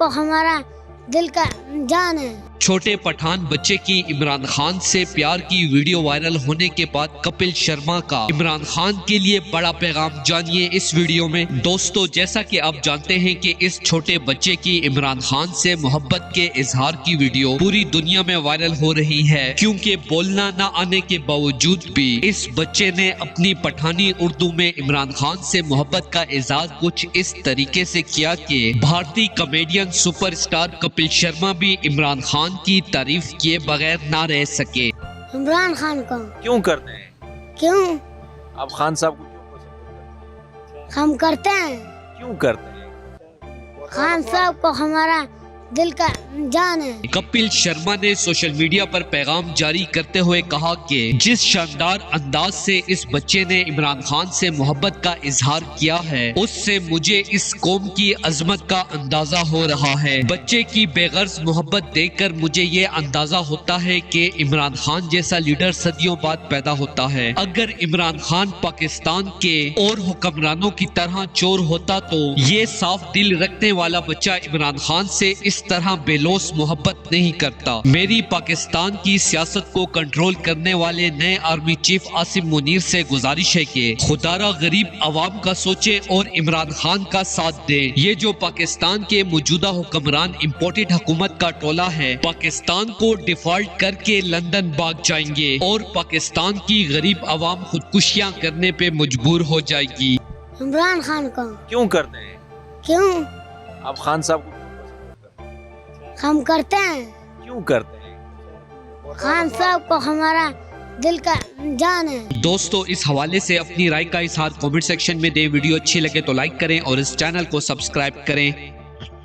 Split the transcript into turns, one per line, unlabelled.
کو ہمارا دل کا جان ہے۔
چھوٹے پٹھان بچے کی عمران خان سے پیار کی ویڈیو وائرل ہونے کے بعد کپل شرما کا عمران خان کے لیے بڑا پیغام، جانیے اس ویڈیو میں۔ دوستو، جیسا کہ آپ جانتے ہیں کہ اس چھوٹے بچے کی عمران خان سے محبت کے اظہار کی ویڈیو پوری دنیا میں وائرل ہو رہی ہے، کیونکہ بولنا نہ آنے کے باوجود بھی اس بچے نے اپنی پٹھانی اردو میں عمران خان سے محبت کا اظہار کچھ اس طریقے سے کیا کہ بھارتی comedian super star Kapil Sharma بھی عمران خان کی تعریف کیے بغیر نہ رہ سکے۔
عمران خان کو
کیوں کرتے ہیں؟
کیوں
آپ خان صاحب کو کیوں پسند کرتے ہیں؟
ہم کرتے ہیں؟
کیوں کرتے ہیں؟
خان صاحب کو ہمارا دل کا جان ہے۔
کپل شرما نے سوشل میڈیا پر پیغام جاری کرتے ہوئے کہا کہ جس شاندار انداز سے اس بچے نے عمران خان سے محبت کا اظہار کیا ہے، اس سے مجھے اس قوم کی عظمت کا اندازہ ہو رہا ہے۔ بچے کی بے غرض محبت دیکھ کر مجھے یہ اندازہ ہوتا ہے کہ عمران خان جیسا لیڈر صدیوں بعد پیدا ہوتا ہے۔ اگر عمران خان پاکستان کے اور حکمرانوں کی طرح چور ہوتا تو یہ صاف دل رکھنے والا بچہ عمران خان سے اس طرح بے لوث محبت نہیں کرتا۔ میری پاکستان کی سیاست کو کنٹرول کرنے والے نئے آرمی چیف عاصم منیر سے گزارش ہے کہ خدا را غریب عوام کا سوچیں اور عمران خان کا ساتھ دیں۔ یہ جو پاکستان کے موجودہ حکمران امپورٹڈ حکومت کا ٹولہ ہے، پاکستان کو ڈیفالٹ کر کے لندن بھاگ جائیں گے اور پاکستان کی غریب عوام خودکشیاں کرنے پہ مجبور ہو جائے گی۔
عمران خان کو
کیوں کرتے ہیں؟
کیوں
آپ خان صاحب کو کیوں پسند کرتے ہیں؟
ہم کرتے ہیں؟
کیوں کرتے ہیں؟
خان صاحب کو ہمارا دل کا جان ہے۔
دوستو، اس حوالے سے اپنی رائے کا اظہار کامنٹ سیکشن میں دیں۔ ویڈیو اچھی لگے تو لائک کریں اور اس چینل کو سبسکرائب کریں۔